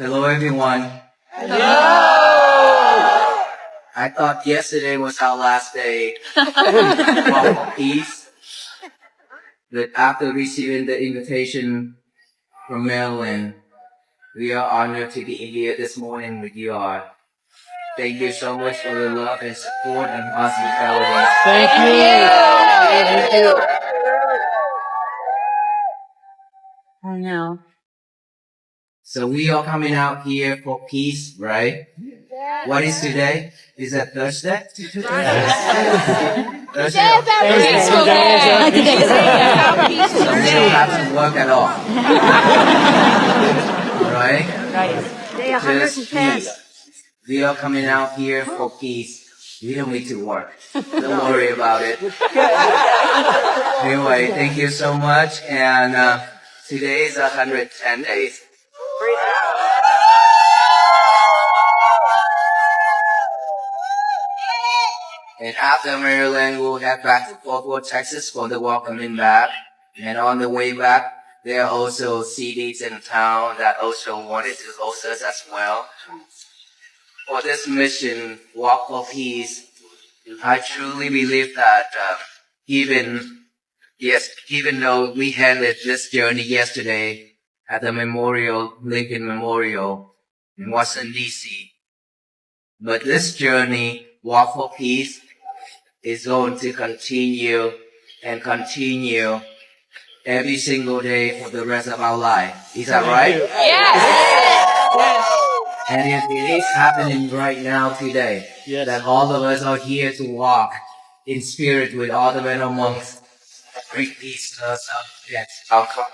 Hello everyone. Hello! I thought yesterday was our last day of peace, but after receiving the invitation from Maryland, we are honored to be here this morning with you all. Thank you so much for the love and support and hospitality. Thank you! Oh no. So we are coming out here for peace, right? What is today? Is that Thursday? Thursday. Today's peaceful day! Today's So we don't have to work at all. Alright? Day Just 110. peace. We are coming out here for peace. We don't need to work. Don't worry about it. Anyway, thank you so much. And today is 110 days. And after Maryland, we'll head back to Fort Worth, Texas for the welcoming back. And on the way back, there are also cities in town that also wanted to host us as well. For this mission, Walk for Peace, I truly believe that even though we ended this journey yesterday at the Lincoln Memorial in Washington, D.C., but this journey, Walk for Peace, is going to continue and continue every single day for the rest of our life. Is that right? Yes! And it is happening right now today. Yes. That all of us are here to walk in spirit with all the men and monks, bring peace to us,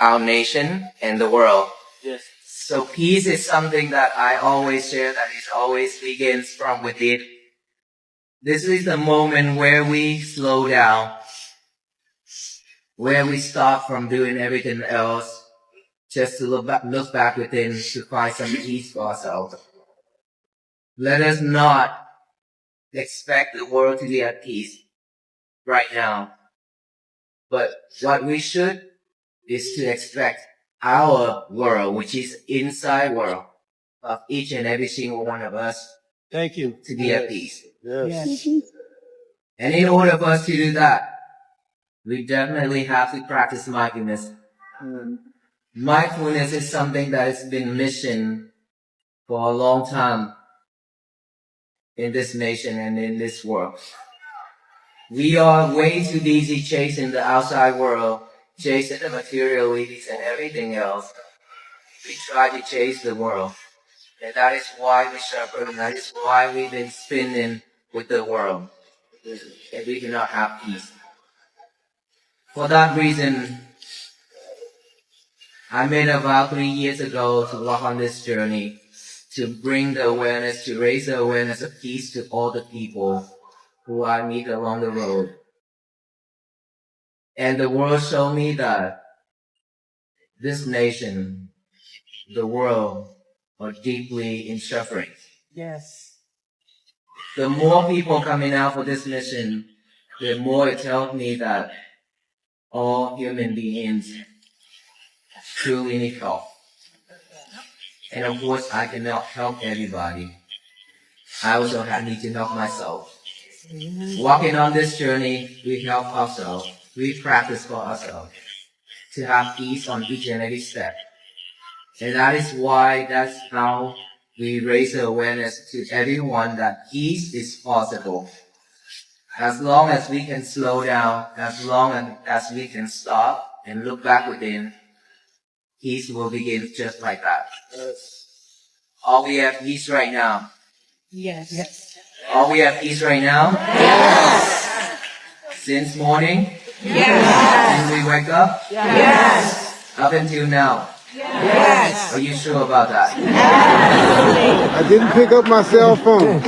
our nation and the world. Yes. So peace is something that I always share, that it always begins from within. This is the moment where we slow down, where we stop from doing everything else, just to look back within to find some peace for ourselves. Let us not expect the world to be at peace right now. But what we should is to expect our world, which is inside world of each and every single one of us, Thank you. to be at peace. Yes. And in order for us to do that, we definitely have to practice mindfulness. Mindfulness is something that has been missing for a long time in this nation and in this world. We are way too busy chasing the outside world, chasing the materialities and everything else. We try to chase the world. And that is why we suffer, and that is why we've been spinning with the world. And we cannot have peace. For that reason, I made a vow 3 years ago to walk on this journey, to bring the awareness, to raise the awareness of peace to all the people who I meet along the road. And the world showed me that this nation, the world, are deeply in suffering. Yes. The more people coming out for this mission, the more it tells me that all human beings truly need help. And of course, I cannot help everybody. I also need to help myself. Walking on this journey, we help ourselves. We practice for ourselves to have peace on each and every step. And that's how we raise the awareness to everyone that peace is possible. As long as we can slow down, as long as we can stop and look back within, peace will begin just like that. Are we at peace right now? Yes. Are we at peace right now? Yes! Since morning? Yes! Since we wake up? Yes! Up until now? Yes! Are you sure about that? I didn't pick up my cell phone.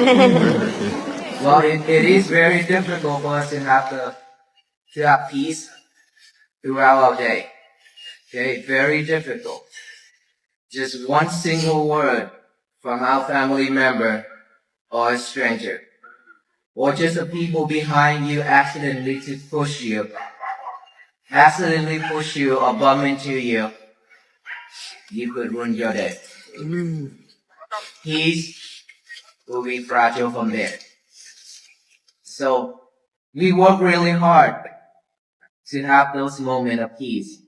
Well, it is very difficult for us to have peace throughout our day. Okay, very difficult. Just one single word from our family member or a stranger, or just the people behind you accidentally push you or bump into you, you could ruin your day. peace will be fragile from there. So we work really hard to have those moments of peace.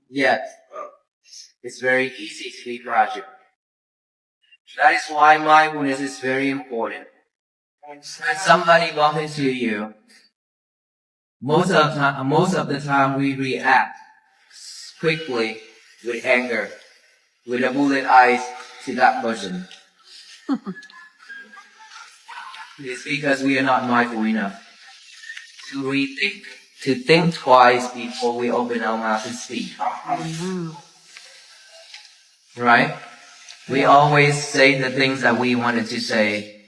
Yet it's very easy to be fragile. That is why mindfulness is very important. When somebody bumps into you, most of the time we react quickly with anger, with a bullet eyes to that person. It's because we are not mindful enough to rethink, to think twice before we open our mouth to speak. Right? We always say the things that we wanted to say,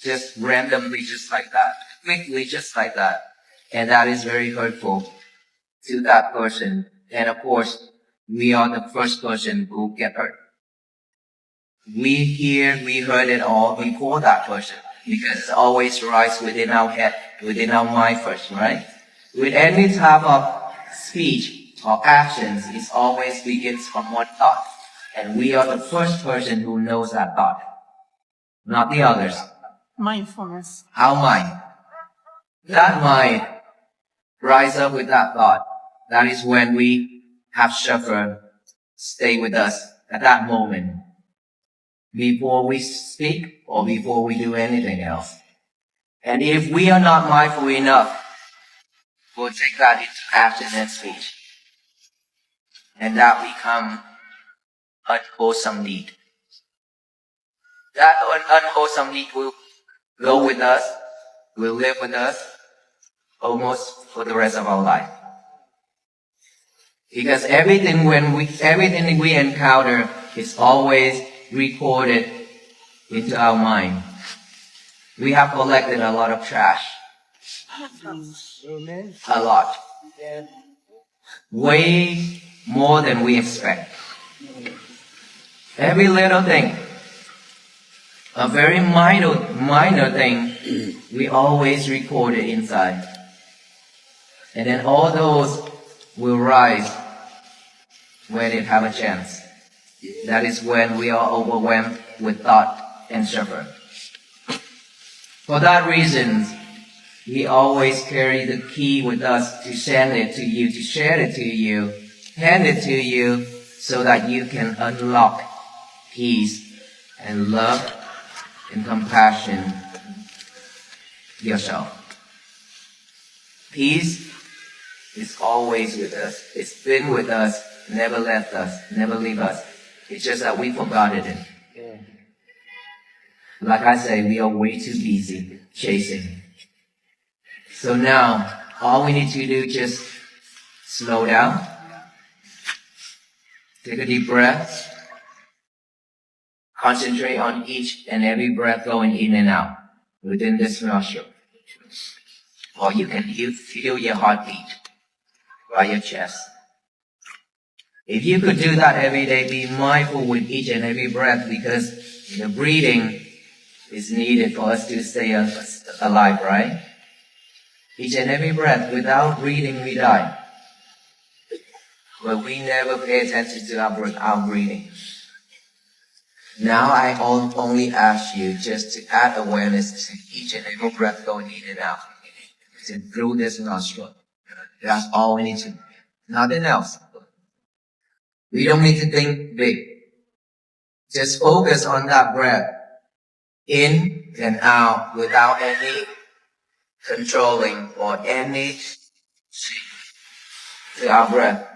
just randomly, just like that, quickly, just like that. And that is very hurtful to that person. And of course, we are the first person who get hurt. We heard it all before that person, because it always rises within our head, within our mind first, right? With any type of speech or actions, it always begins from one thought. And we are the first person who knows that thought, not the others. Mindfulness. Our mind. That mind rise up with that thought. That is when we have suffered, stay with us at that moment, before we speak or before we do anything else. And if we are not mindful enough, we'll take that into action and speech. And that become unwholesome deed. That unwholesome deed will go with us, will live with us almost for the rest of our life. Because everything we encounter is always recorded into our mind. We have collected a lot of trash. A lot. Way more than we expect. Every little thing, a very minor thing, we always record it inside. And then all those will rise when it have a chance. That is when we are overwhelmed with thought and suffer. For that reason, we always carry the key with us to send it to you, to share it to you, hand it to you, so that you can unlock peace and love and compassion yourself. Peace is always with us. It's been with us, never left us, never leave us. It's just that we forgot it. Like I say, we are way too busy chasing. So now, all we need to do is just slow down, take a deep breath, concentrate on each and every breath going in and out within this nostril. Or you can feel your heartbeat by your chest. If you could do that every day, be mindful with each and every breath, because the breathing is needed for us to stay alive, right? Each and every breath, without breathing, we die. But we never pay attention to our breathing. Now I only ask you just to add awareness to each and every breath going in and out. Through this nostril. That's all we need to do. Nothing else. We don't need to think big. Just focus on that breath. In and out without any controlling or any to our breath.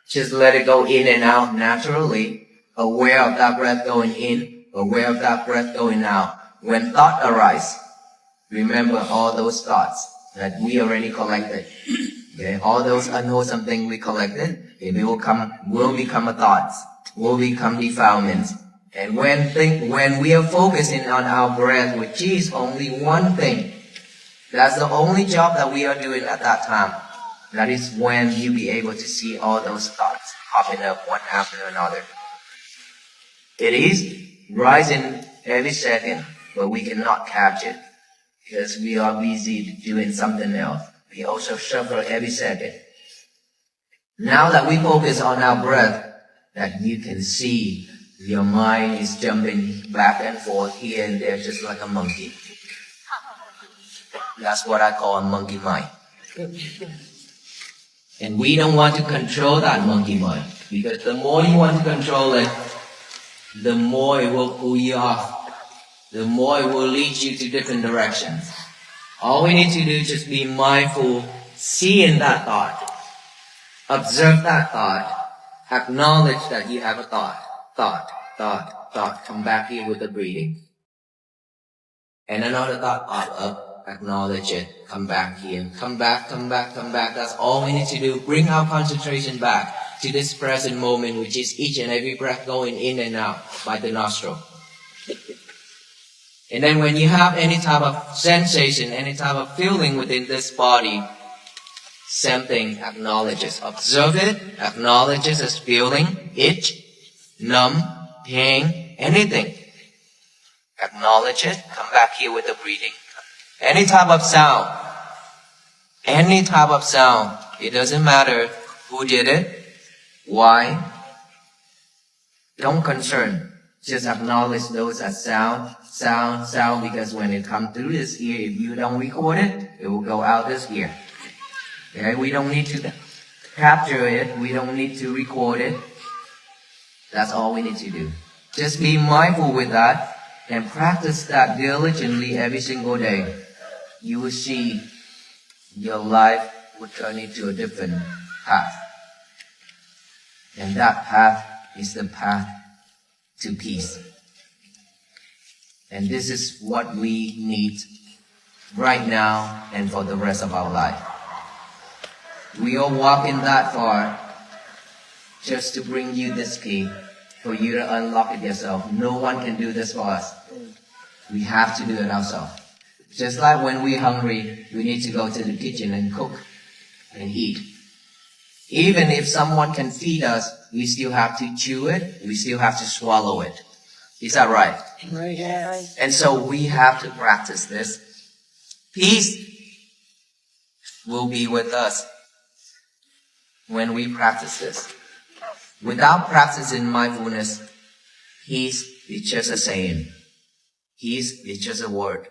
Just let it go in and out naturally. Aware of that breath going in, aware of that breath going out. When thought arises, remember all those thoughts that we already collected. Okay? All those unwholesome things we collected, it will become a thoughts, will become defilements. And when we are focusing on our breath, which is only one thing, that's the only job that we are doing at that time. That is when you'll be able to see all those thoughts popping up one after another. It is rising every second, but we cannot catch it because we are busy doing something else. We also suffer every second. Now that we focus on our breath, that you can see Your mind is jumping back and forth here and there just like a monkey. That's what I call a monkey mind. And we don't want to control that monkey mind, because the more you want to control it, the more it will pull you off. The more it will lead you to different directions. All we need to do is just be mindful, seeing that thought, observe that thought, acknowledge that you have a thought, come back here with the breathing. And another thought pop up, acknowledge it, come back here, come back. That's all we need to do. Bring our concentration back to this present moment, which is each and every breath going in and out by the nostril. And then when you have any type of sensation, any type of feeling within this body, same thing, acknowledge it. Observe it, acknowledge it as feeling, itch, numb, pain, anything. Acknowledge it, come back here with the breathing. Any type of sound, it doesn't matter who did it, why, don't concern. Just acknowledge those as sound, because when it comes through this ear, if you don't record it, it will go out this ear. Okay? We don't need to capture it, we don't need to record it. That's all we need to do. Just be mindful with that and practice that diligently every single day. You will see your life will turn into a different path. And that path is the path to peace. And this is what we need right now and for the rest of our life. We are walking that far just to bring you this key, for you to unlock it yourself. No one can do this for us. We have to do it ourselves. Just like when we're hungry, we need to go to the kitchen and cook and eat. Even if someone can feed us, we still have to chew it, we still have to swallow it. Is that right? Right. Yes. And so we have to practice this. Peace will be with us when we practice this. Without practicing mindfulness, peace is just a saying. Peace is just a word.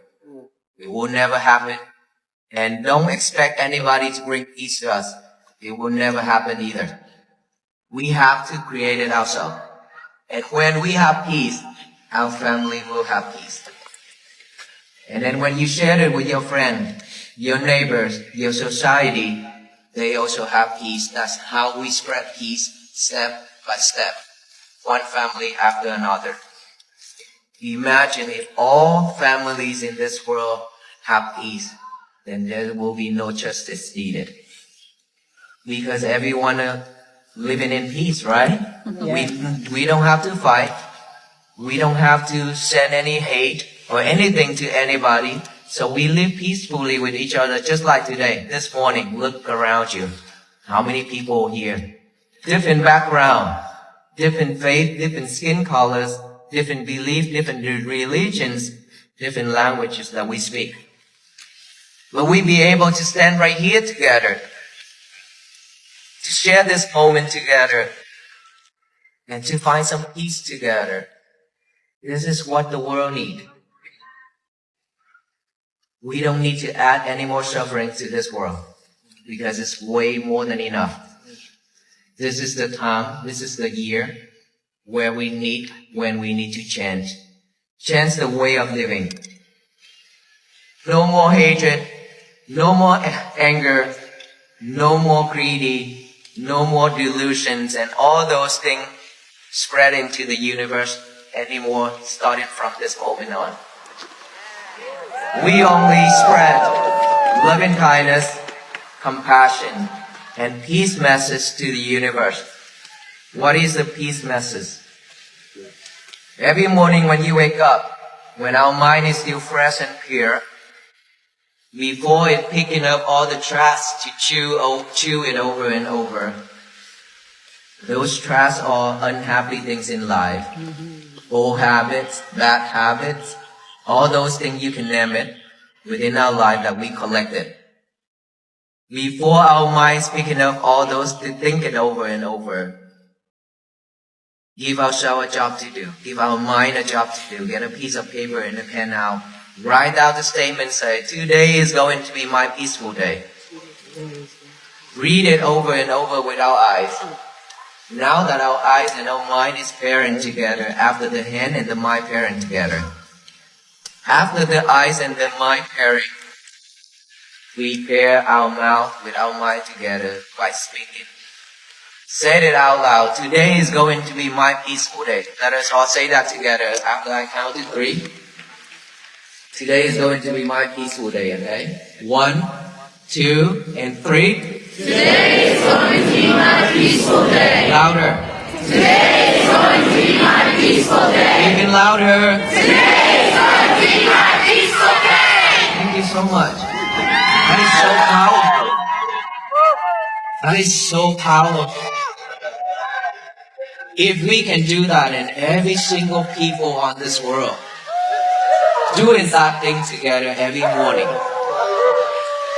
It will never happen. And don't expect anybody to bring peace to us. It will never happen either. We have to create it ourselves. And when we have peace, our family will have peace. And then when you share it with your friend, your neighbors, your society, they also have peace. That's how we spread peace, step by step, one family after another. Imagine if all families in this world have peace, then there will be no justice needed. Because everyone living in peace, right? Yes. We don't have to fight. We don't have to send any hate or anything to anybody. So we live peacefully with each other, just like today. This morning, look around you. How many people here? Different background, different faith, different skin colors, different beliefs, different religions, different languages that we speak. Will we be able to stand right here together, to share this moment together, and to find some peace together? This is what the world needs. We don't need to add any more suffering to this world, because it's way more than enough. This is the time, this is the year when we need to change. Change the way of living. No more hatred, no more anger, no more greedy, no more delusions, and all those things spread into the universe anymore, starting from this moment on. We only spread loving kindness, compassion, and peace message to the universe. What is the peace message? Every morning when you wake up, when our mind is still fresh and pure, before it picking up all the trash to chew it over and over, those trash are unhappy things in life. Old habits, bad habits, all those things you can name it within our life that we collected. Before our minds picking up all those to think it over and over, Give ourselves a job to do. Give our mind a job to do. Get a piece of paper and a pen now. Write out the statement, say, today is going to be my peaceful day. Read it over and over with our eyes. Now that our eyes and our mind is pairing together, after the hand and the mind pairing together. After the eyes and the mind pairing, we pair our mouth with our mind together by speaking. Say it out loud. Today is going to be my peaceful day. Let us all say that together after I count to 3. Today is going to be my peaceful day, okay? 1, 2, and 3. Today is going to be my peaceful day. Louder. Today is going to be my peaceful day. Even louder. Today is going to be my peaceful day. Thank you so much. That is so powerful. That is so powerful. If we can do that and every single people on this world doing that thing together every morning,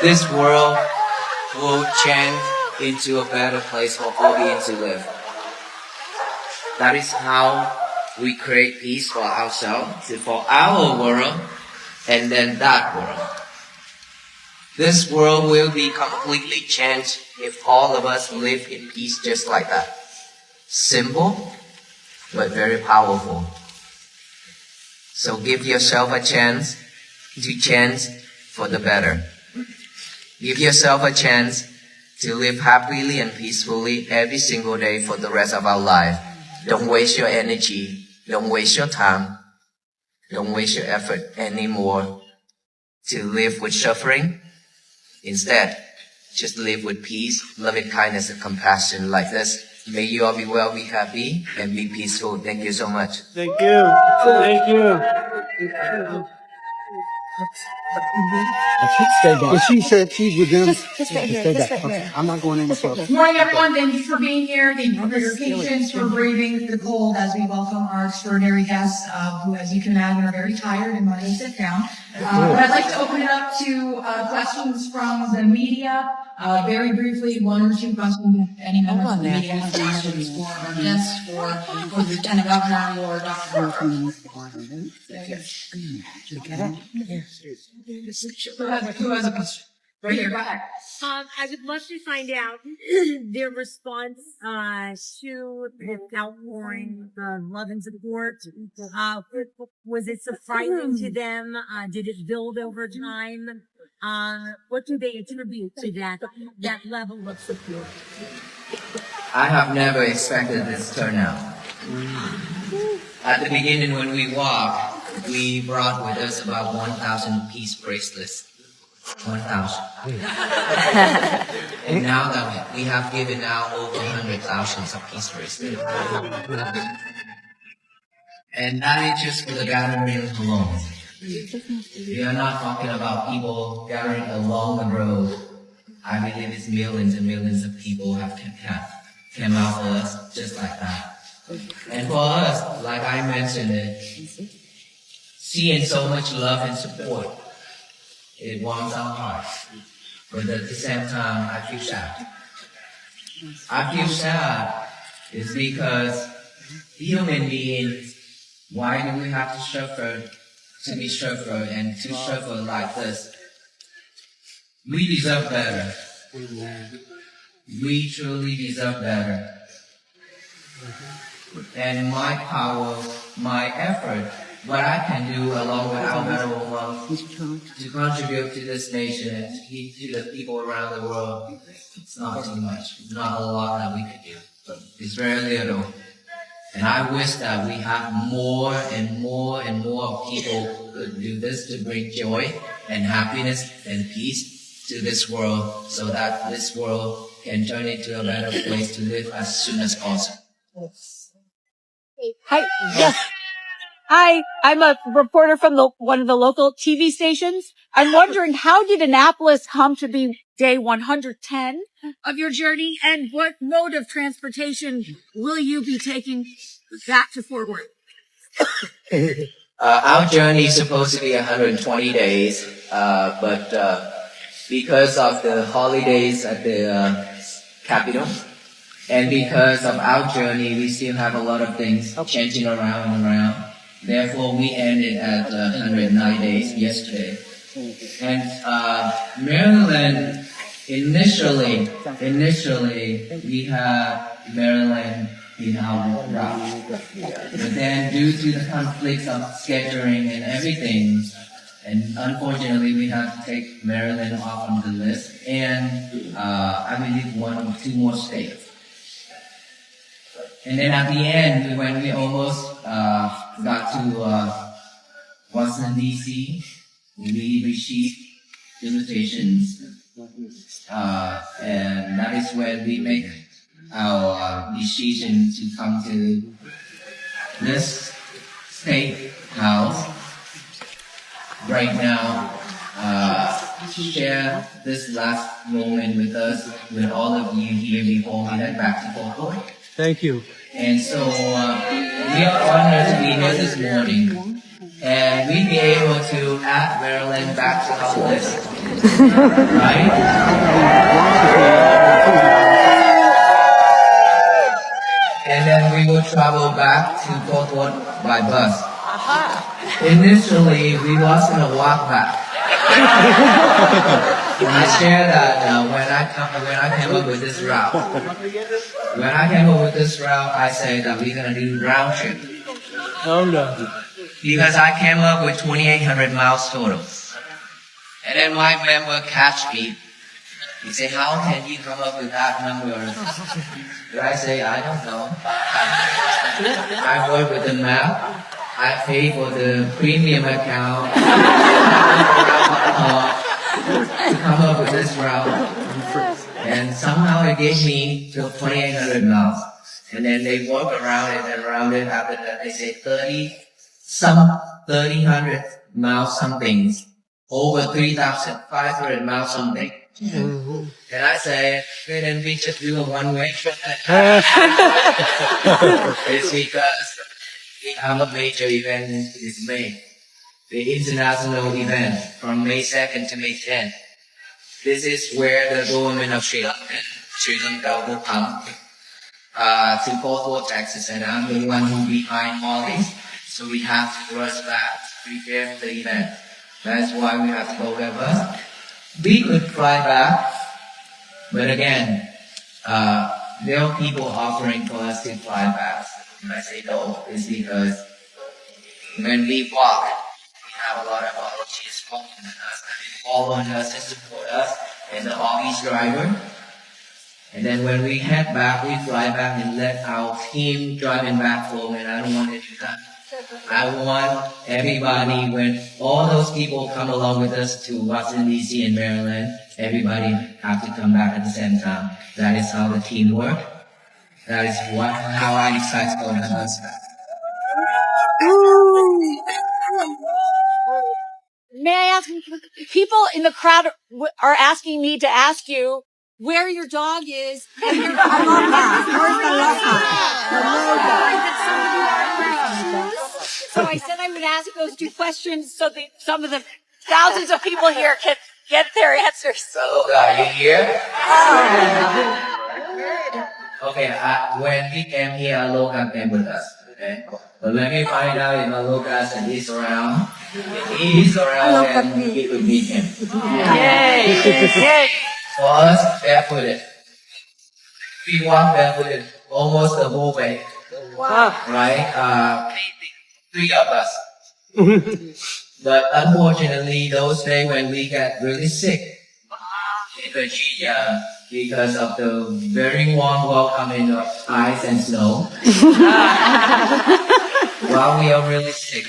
this world will change into a better place for all beings to live. That is how we create peace for ourselves, for our world, and then that world. This world will be completely changed if all of us live in peace just like that. Simple, but very powerful. So give yourself a chance to change for the better. Give yourself a chance to live happily and peacefully every single day for the rest of our life. Don't waste your energy. Don't waste your time. Don't waste your effort anymore to live with suffering. Instead, just live with peace, loving kindness, and compassion like this. May you all be well, be happy, and be peaceful. Thank you so much. Thank you. Thank you. But she said she's with them. Just right here. Just right here. I'm not going any further. Good morning, everyone. Thank you for being here. Thank you for your patience, for braving the cold as we welcome our extraordinary guests, who, as you can imagine, are very tired and want to sit down. But I'd like to open it up to questions from the media. Very briefly, 1 or 2 questions, if any member of the media has questions for our guests, for the Lieutenant Governor or Dr. Who has a question? Right here, go ahead. I would love to find out their response to the outpouring, the love and support. Was it surprising to them? Did it build over time? What do they attribute to that level of support? I have never expected this turnout. At the beginning when we walked, we brought with us about 1,000 peace bracelets. 1,000. And now that we have given out over 100,000 of peace bracelets. And that is just for the gathering alone. We are not talking about people gathering along the road. I believe it's millions and millions of people have came out for us just like that. And for us, like I mentioned it, seeing so much love and support, it warms our hearts. But at the same time, I feel sad. I feel sad is because human beings, why do we have to suffer, to be suffered and to suffer like this? We deserve better. We truly deserve better. And my power, my effort, what I can do along with our venerable monks to contribute to this nation and to the people around the world, it's not too much. It's not a lot that we can do. It's very little. And I wish that we have more and more and more people who could do this to bring joy and happiness and peace to this world so that this world can turn into a better place to live as soon as possible. Hi. Yes. Hi, I'm a reporter from one of the local TV stations. I'm wondering, how did Annapolis come to be day 110 of your journey, and what mode of transportation will you be taking back to Fort Worth? Our journey is supposed to be 120 days, but because of the holidays at the Capitol, And because of our journey, we still have a lot of things changing around and around. Therefore, we ended at 109 days yesterday. And Maryland, initially, we have Maryland in our route. But then due to the conflicts of scheduling and everything, and unfortunately we have to take Maryland off on the list, and I believe 1 or 2 more states. And then at the end, when we almost got to Washington, D.C., we received invitations, and that is when we make our decision to come to this state house right now, share this last moment with us, with all of you here before we head back to Portland. Thank you. And so we are honored to be here this morning, and we'd be able to add Maryland back to our list, right? And then we will travel back to Portland by bus. Initially, we was gonna walk back. And I share that when I came up with this route. I said that we're gonna do round trip. Oh no. Because I came up with 2,800 miles total. And then my member catch me. He said, how can you come up with that number? I say, I don't know. I work with the map. I pay for the premium account to come up with this route. And somehow it gave me 2,800 miles. And then they walk around it and around it. After that, they say 3,000 miles something. Over 3,500 miles something. And I say, okay, then we just do a one-way trip. It's because we have a major event in May. The international event from May 2nd to May 10th. This is where the government of Sri Lanka will come to Fort Worth, Texas, and I'm the one who behind all this. So we have to rush back to prepare for the event. That's why we have to go with us. We could fly back, but again, there are people offering for us to fly back. And I say no, it's because when we walk, we have a lot of volunteers following us and support us, and the office driver. And then when we head back, we fly back and let our team driving back home, and I don't want to do that. I want everybody, when all those people come along with us to Washington, D.C. and Maryland, everybody have to come back at the same time. That is how the team works. That is how I decide to go with us. May I ask, people in the crowd are asking me to ask you where your dog is and your aloka. Where's the aloka? So I said I would ask those 2 questions so that some of the thousands of people here can get their answers. So, are you here? Okay, when we came here, Aloka came with us. Okay? But let me find out if Aloka is around. If he is around, then we could meet him. Yay! For us, barefooted. We walk barefooted almost the whole way. Wow. Right? 3 of us. But unfortunately, those days when we got really sick in Virginia because of the very warm welcoming of ice and snow, while we are really sick.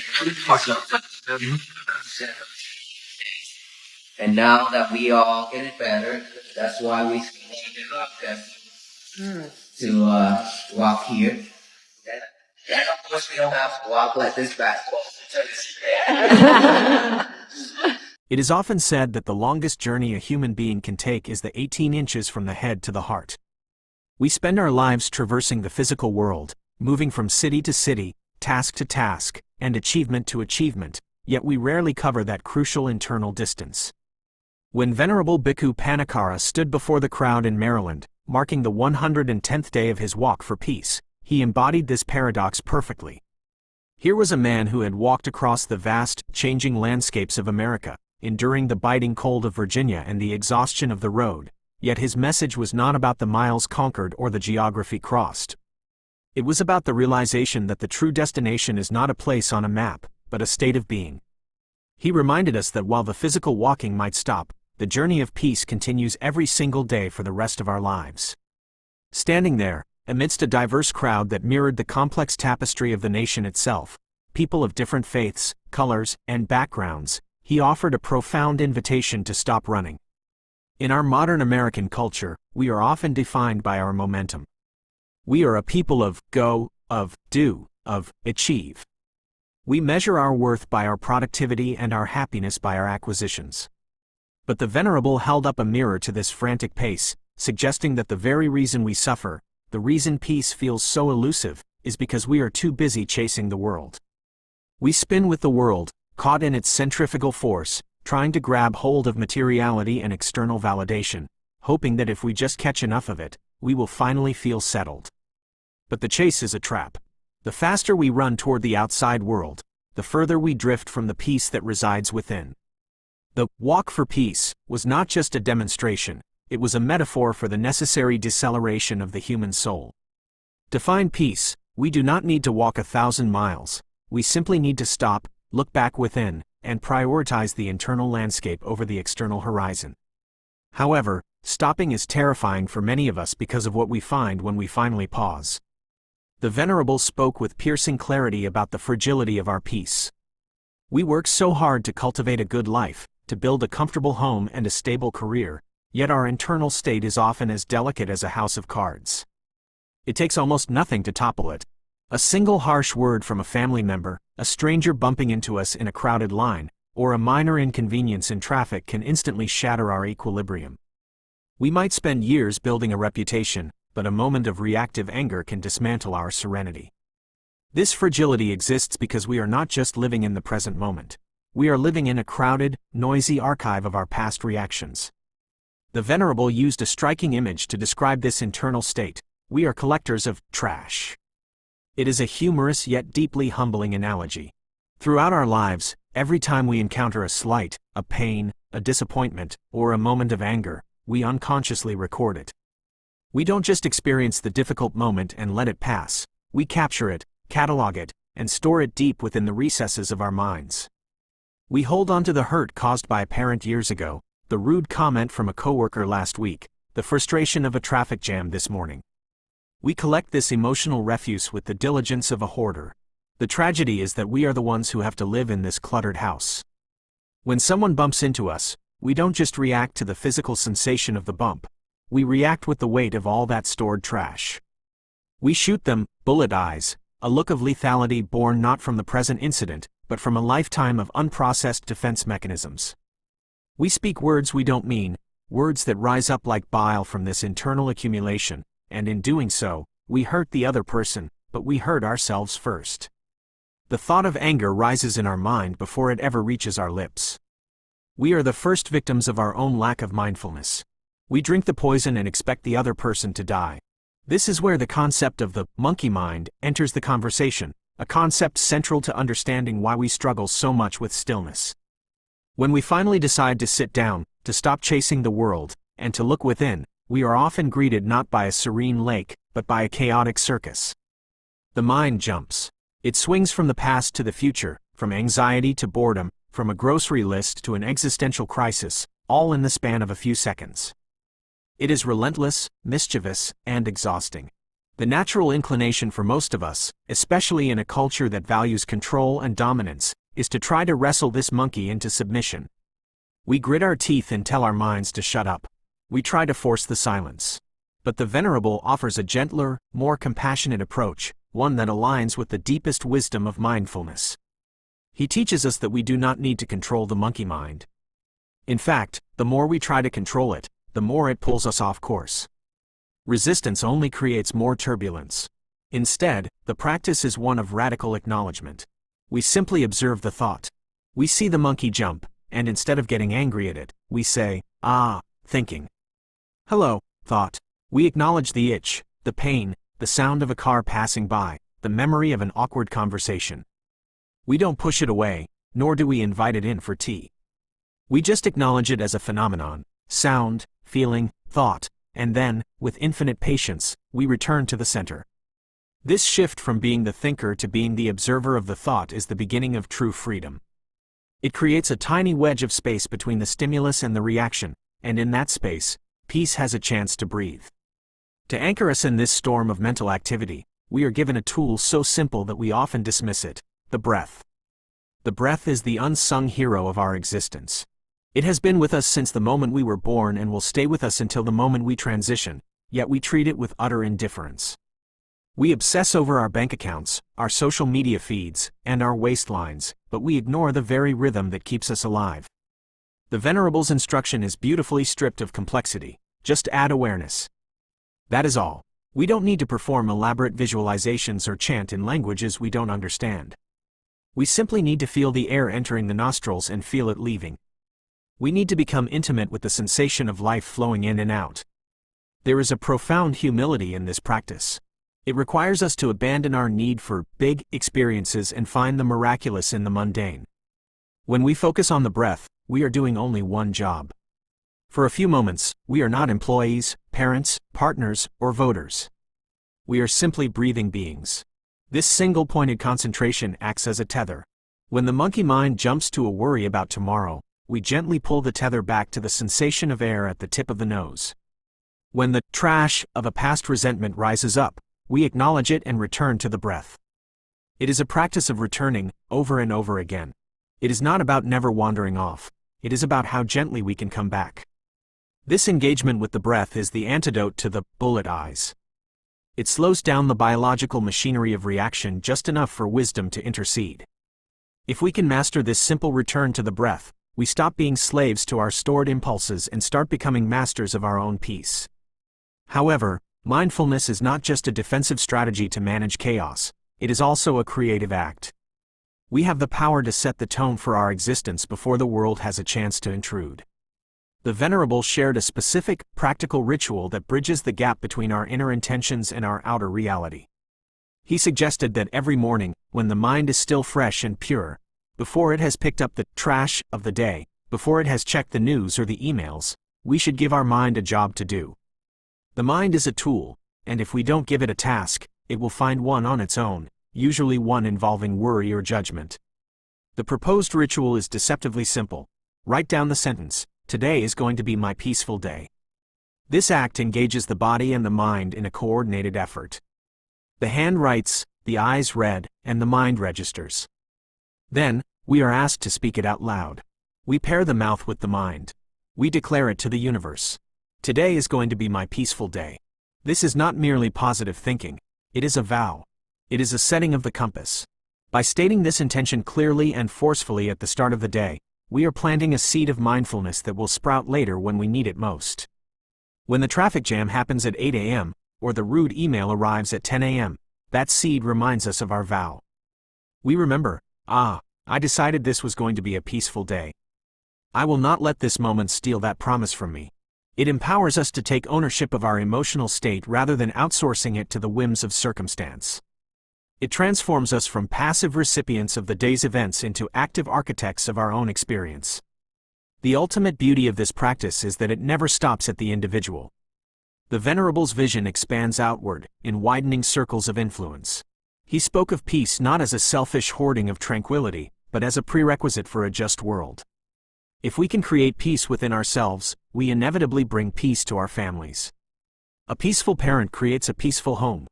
And now that we all get it better, that's why we to walk here. And of course, we don't have to walk like this basketball. It is often said that the longest journey a human being can take is the 18 inches from the head to the heart. We spend our lives traversing the physical world, moving from city to city, task to task, and achievement to achievement, yet we rarely cover that crucial internal distance. When Venerable Bhikkhu Panikkara stood before the crowd in Maryland, marking the 110th day of his walk for peace. He embodied this paradox perfectly. Here was a man who had walked across the vast, changing landscapes of America, enduring the biting cold of Virginia and the exhaustion of the road, yet his message was not about the miles conquered or the geography crossed. It was about the realization that the true destination is not a place on a map, but a state of being. He reminded us that while the physical walking might stop, the journey of peace continues every single day for the rest of our lives. Standing there, amidst a diverse crowd that mirrored the complex tapestry of the nation itself, people of different faiths, colors, and backgrounds, he offered a profound invitation to stop running. In our modern American culture, we are often defined by our momentum. We are a people of go, of do, of achieve. We measure our worth by our productivity and our happiness by our acquisitions. But the Venerable held up a mirror to this frantic pace, suggesting that the very reason we suffer, the reason peace feels so elusive, is because we are too busy chasing the world. We spin with the world, caught in its centrifugal force, trying to grab hold of materiality and external validation, hoping that if we just catch enough of it, we will finally feel settled. But the chase is a trap. The faster we run toward the outside world, the further we drift from the peace that resides within. The walk for peace was not just a demonstration, it was a metaphor for the necessary deceleration of the human soul. To find peace, we do not need to walk 1,000 miles, we simply need to stop, look back within, and prioritize the internal landscape over the external horizon. However, stopping is terrifying for many of us because of what we find when we finally pause. The Venerable spoke with piercing clarity about the fragility of our peace. We work so hard to cultivate a good life, to build a comfortable home and a stable career, yet our internal state is often as delicate as a house of cards. It takes almost nothing to topple it. A single harsh word from a family member, a stranger bumping into us in a crowded line, or a minor inconvenience in traffic can instantly shatter our equilibrium. We might spend years building a reputation, but a moment of reactive anger can dismantle our serenity. This fragility exists because we are not just living in the present moment. We are living in a crowded, noisy archive of our past reactions. The Venerable used a striking image to describe this internal state. We are collectors of trash. It is a humorous yet deeply humbling analogy. Throughout our lives, every time we encounter a slight, a pain, a disappointment, or a moment of anger, we unconsciously record it. We don't just experience the difficult moment and let it pass, we capture it, catalog it, and store it deep within the recesses of our minds. We hold on to the hurt caused by a parent years ago, the rude comment from a coworker last week, the frustration of a traffic jam this morning. We collect this emotional refuse with the diligence of a hoarder. The tragedy is that we are the ones who have to live in this cluttered house. When someone bumps into us, we don't just react to the physical sensation of the bump. We react with the weight of all that stored trash. We shoot them, bullet eyes, a look of lethality born not from the present incident, but from a lifetime of unprocessed defense mechanisms. We speak words we don't mean, words that rise up like bile from this internal accumulation, and in doing so, we hurt the other person, but we hurt ourselves first. The thought of anger rises in our mind before it ever reaches our lips. We are the first victims of our own lack of mindfulness. We drink the poison and expect the other person to die. This is where the concept of the monkey mind enters the conversation, a concept central to understanding why we struggle so much with stillness. When we finally decide to sit down, to stop chasing the world, and to look within, we are often greeted not by a serene lake, but by a chaotic circus. The mind jumps. It swings from the past to the future, from anxiety to boredom, from a grocery list to an existential crisis, all in the span of a few seconds. It is relentless, mischievous, and exhausting. The natural inclination for most of us, especially in a culture that values control and dominance, is to try to wrestle this monkey into submission. We grit our teeth and tell our minds to shut up. We try to force the silence. But the Venerable offers a gentler, more compassionate approach, one that aligns with the deepest wisdom of mindfulness. He teaches us that we do not need to control the monkey mind. In fact, the more we try to control it, the more it pulls us off course. Resistance only creates more turbulence. Instead, the practice is one of radical acknowledgement. We simply observe the thought. We see the monkey jump, and instead of getting angry at it, we say, "Ah, thinking. Hello, thought. We acknowledge the itch, the pain, the sound of a car passing by, the memory of an awkward conversation. We don't push it away, nor do we invite it in for tea. We just acknowledge it as a phenomenon, sound, feeling, thought, and then, with infinite patience, we return to the center. This shift from being the thinker to being the observer of the thought is the beginning of true freedom. It creates a tiny wedge of space between the stimulus and the reaction, and in that space, peace has a chance to breathe. To anchor us in this storm of mental activity, we are given a tool so simple that we often dismiss it: the breath. The breath is the unsung hero of our existence. It has been with us since the moment we were born and will stay with us until the moment we transition, yet we treat it with utter indifference. We obsess over our bank accounts, our social media feeds, and our waistlines, but we ignore the very rhythm that keeps us alive. The Venerable's instruction is beautifully stripped of complexity. Just add awareness. That is all. We don't need to perform elaborate visualizations or chant in languages we don't understand. We simply need to feel the air entering the nostrils and feel it leaving. We need to become intimate with the sensation of life flowing in and out. There is a profound humility in this practice. It requires us to abandon our need for big experiences and find the miraculous in the mundane. When we focus on the breath, we are doing only one job. For a few moments, we are not employees, parents, partners, or voters. We are simply breathing beings. This single-pointed concentration acts as a tether. When the monkey mind jumps to a worry about tomorrow, we gently pull the tether back to the sensation of air at the tip of the nose. When the trash of a past resentment rises up, we acknowledge it and return to the breath. It is a practice of returning, over and over again. It is not about never wandering off. It is about how gently we can come back. This engagement with the breath is the antidote to the bullet eyes. It slows down the biological machinery of reaction just enough for wisdom to intercede. If we can master this simple return to the breath, we stop being slaves to our stored impulses and start becoming masters of our own peace. However, mindfulness is not just a defensive strategy to manage chaos, it is also a creative act. We have the power to set the tone for our existence before the world has a chance to intrude. The Venerable shared a specific, practical ritual that bridges the gap between our inner intentions and our outer reality. He suggested that every morning, when the mind is still fresh and pure, before it has picked up the trash of the day, before it has checked the news or the emails, we should give our mind a job to do. The mind is a tool, and if we don't give it a task, it will find one on its own, usually one involving worry or judgment. The proposed ritual is deceptively simple. Write down the sentence, "Today is going to be my peaceful day." This act engages the body and the mind in a coordinated effort. The hand writes, the eyes read, and the mind registers. Then, we are asked to speak it out loud. We pair the mouth with the mind. We declare it to the universe. Today is going to be my peaceful day. This is not merely positive thinking. It is a vow. It is a setting of the compass. By stating this intention clearly and forcefully at the start of the day, we are planting a seed of mindfulness that will sprout later when we need it most. When the traffic jam happens at 8 a.m., or the rude email arrives at 10 a.m., that seed reminds us of our vow. We remember, I decided this was going to be a peaceful day. I will not let this moment steal that promise from me. It empowers us to take ownership of our emotional state rather than outsourcing it to the whims of circumstance. It transforms us from passive recipients of the day's events into active architects of our own experience. The ultimate beauty of this practice is that it never stops at the individual. The Venerable's vision expands outward, in widening circles of influence. He spoke of peace not as a selfish hoarding of tranquility, but as a prerequisite for a just world. If we can create peace within ourselves, we inevitably bring peace to our families. A peaceful parent creates a peaceful home.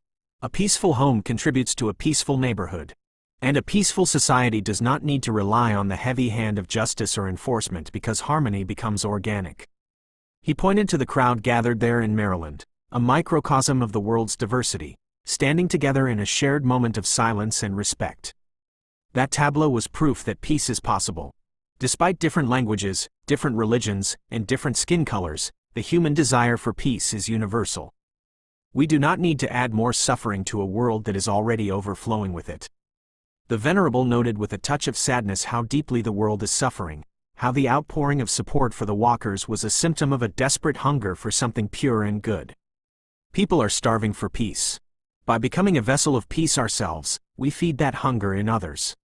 A peaceful home contributes to a peaceful neighborhood. And a peaceful society does not need to rely on the heavy hand of justice or enforcement because harmony becomes organic. He pointed to the crowd gathered there in Maryland, a microcosm of the world's diversity, standing together in a shared moment of silence and respect. That tableau was proof that peace is possible. Despite different languages, different religions, and different skin colors, the human desire for peace is universal. We do not need to add more suffering to a world that is already overflowing with it. The Venerable noted with a touch of sadness how deeply the world is suffering, how the outpouring of support for the walkers was a symptom of a desperate hunger for something pure and good. People are starving for peace. By becoming a vessel of peace ourselves, we feed that hunger in others.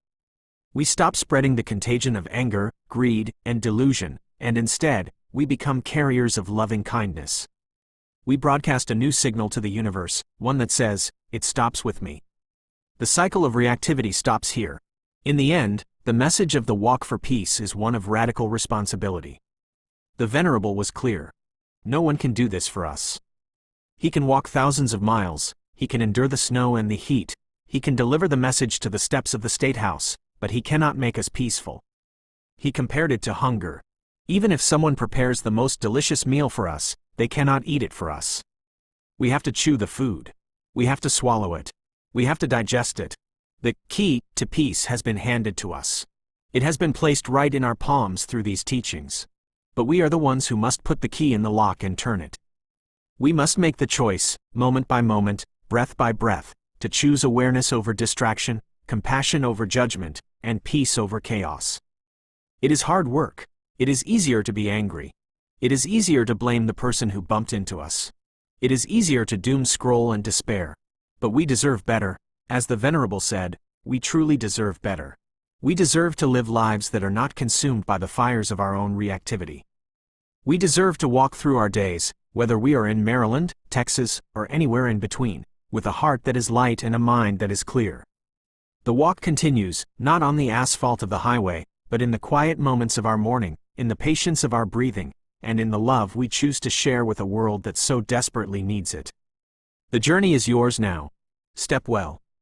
We stop spreading the contagion of anger, greed, and delusion, and instead, we become carriers of loving kindness. We broadcast a new signal to the universe, one that says, "It stops with me." The cycle of reactivity stops here. In the end, the message of the walk for peace is one of radical responsibility. The Venerable was clear. No one can do this for us. He can walk thousands of miles, he can endure the snow and the heat, he can deliver the message to the steps of the State House, but he cannot make us peaceful. He compared it to hunger. Even if someone prepares the most delicious meal for us, they cannot eat it for us. We have to chew the food. We have to swallow it. We have to digest it. The key to peace has been handed to us. It has been placed right in our palms through these teachings. But we are the ones who must put the key in the lock and turn it. We must make the choice, moment by moment, breath by breath, to choose awareness over distraction, compassion over judgment, and peace over chaos. It is hard work. It is easier to be angry. It is easier to blame the person who bumped into us. It is easier to doom scroll and despair. But we deserve better. As the Venerable said, we truly deserve better. We deserve to live lives that are not consumed by the fires of our own reactivity. We deserve to walk through our days, whether we are in Maryland, Texas, or anywhere in between, with a heart that is light and a mind that is clear. The walk continues, not on the asphalt of the highway, but in the quiet moments of our morning, in the patience of our breathing, and in the love we choose to share with a world that so desperately needs it. The journey is yours now. Step well.